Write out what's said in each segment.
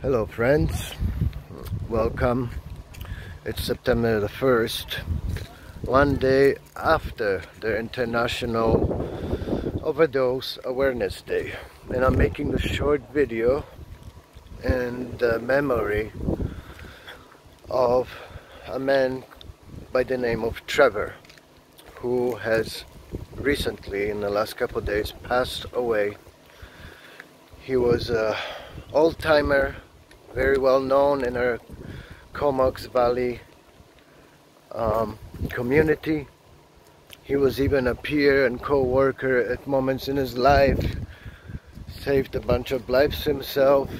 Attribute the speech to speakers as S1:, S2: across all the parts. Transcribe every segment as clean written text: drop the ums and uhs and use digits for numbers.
S1: Hello friends, welcome. It's September the 1st, one day after the International Overdose Awareness Day, and I'm making a short video in the memory of a man by the name of Trevor, who has recently, in the last couple of days, passed away. He was an old-timer, very well known in our Comox Valley community. He was even a peer and co-worker at moments in his life, saved a bunch of lives himself.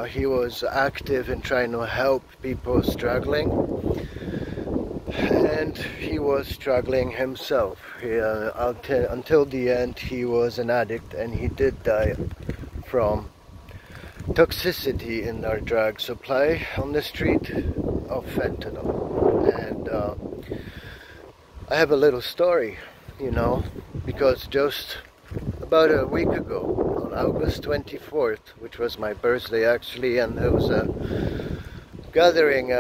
S1: He was active in trying to help people struggling, and he was struggling himself. Until the end, he was an addict, and he did die from toxicity in our drug supply on the street of fentanyl. And I have a little story, because just about a week ago, on August 24th, which was my birthday actually, and there was a gathering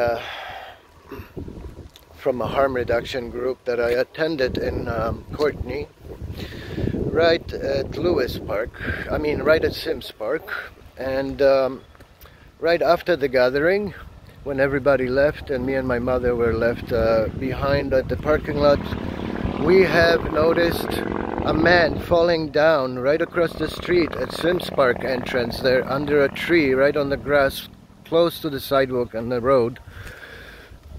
S1: from a harm reduction group that I attended in Courtney, right at Lewis Park, right at Sims Park. And right after the gathering, when everybody left and me and my mother were left behind at the parking lot, we have noticed a man falling down right across the street at Sims Park entrance there, under a tree, right on the grass, close to the sidewalk and the road.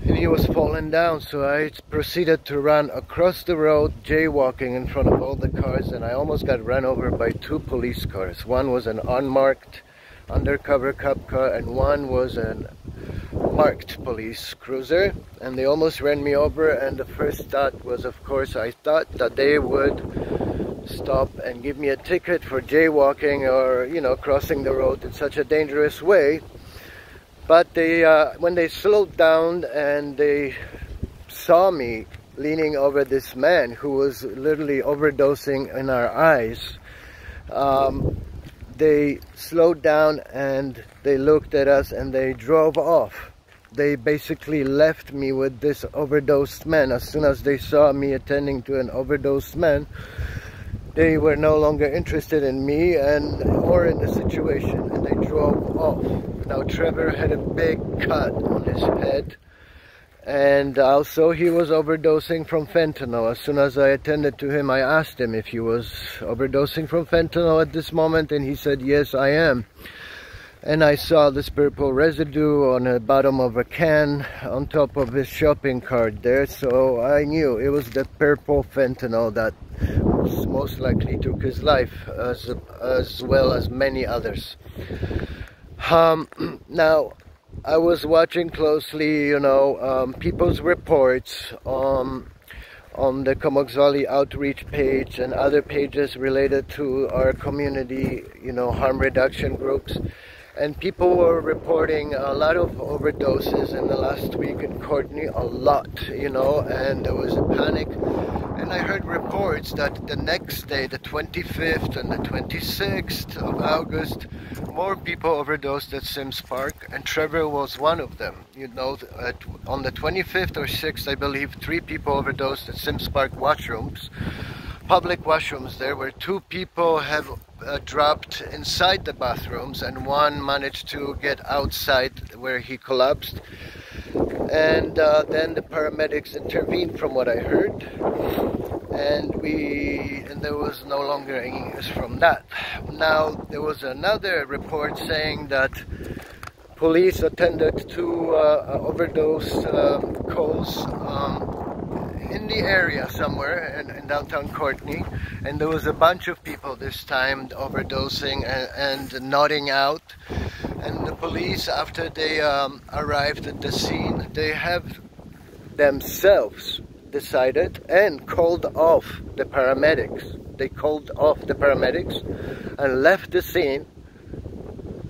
S1: And he was falling down, so I proceeded to run across the road, jaywalking in front of all the cars, and I almost got run over by two police cars. One was an unmarked undercover cop car, and one was a marked police cruiser, and they almost ran me over. And the first thought was, of course, I thought that they would stop and give me a ticket for jaywalking or, crossing the road in such a dangerous way. But they, when they slowed down and they saw me leaning over this man who was literally overdosing in our eyes, they slowed down and they looked at us and they drove off. They basically left me with this overdosed man. As soon as they saw me attending to an overdosed man, they were no longer interested in me or in the situation, and they drove off. Now Trevor had a big cut on his head, and also he was overdosing from fentanyl. As soon as I attended to him, I asked him if he was overdosing from fentanyl at this moment, and he said, yes, I am. And I saw this purple residue on the bottom of a can on top of his shopping cart there, so I knew it was the purple fentanyl that most likely took his life, as well as many others. Now, I was watching closely, people's reports on the Comox Valley outreach page and other pages related to our community, harm reduction groups. And people were reporting a lot of overdoses in the last week in Courtney, a lot, and there was a panic. And I heard reports that the next day, the 25th and the 26th of August, more people overdosed at Sims Park, and Trevor was one of them. On the 25th or 6th, I believe, 3 people overdosed at Sims Park washrooms, public washrooms there, where 2 people have dropped inside the bathrooms, and one managed to get outside where he collapsed. And then the paramedics intervened, from what I heard, and there was no longer any news from that. Now, there was another report saying that police attended to overdose calls in the area somewhere in downtown Courtney, and there was a bunch of people this time overdosing and nodding out. And the police, after they arrived at the scene, they have themselves decided and called off the paramedics. They called off the paramedics and left the scene,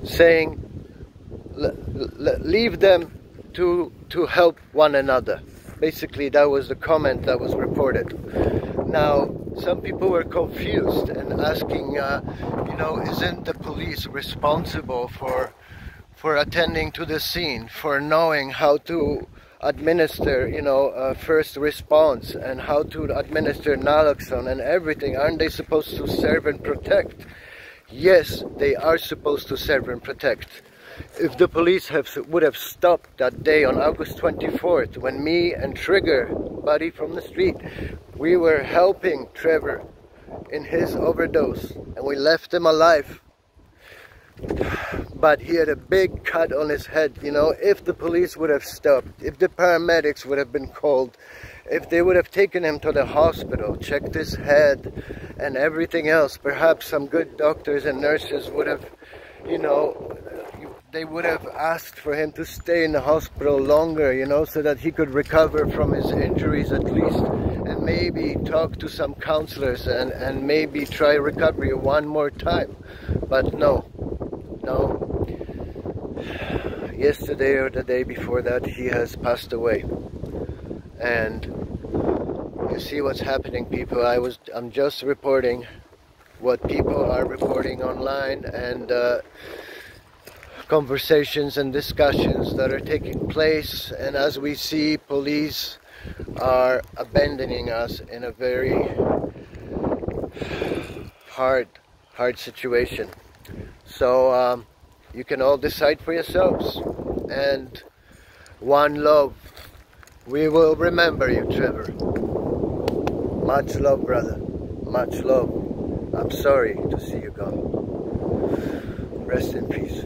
S1: saying, leave them to help one another. Basically, that was the comment that was reported. Now, some people were confused and asking, isn't the police responsible for for attending to the scene, for knowing how to administer, you know, first response and how to administer naloxone and everything. Aren't they supposed to serve and protect? Yes, they are supposed to serve and protect. If the police would have stopped that day on August 24th, when me and Trigger, buddy from the street, we were helping Trevor in his overdose, and we left him alive. But he had a big cut on his head, you know. If the police would have stopped, if the paramedics would have been called, if they would have taken him to the hospital, checked his head and everything else, perhaps some good doctors and nurses would have, you know, they would have asked for him to stay in the hospital longer, you know, so that he could recover from his injuries at least, and maybe talk to some counselors and maybe try recovery one more time. But no. Yesterday or the day before that, he has passed away. And you see what's happening, people. I'm just reporting what people are reporting online, and conversations and discussions that are taking place. And as we see, police are abandoning us in a very hard situation. So you can all decide for yourselves. And one love. We will remember you, Trevor. Much love, brother. Much love. I'm sorry to see you gone. Rest in peace.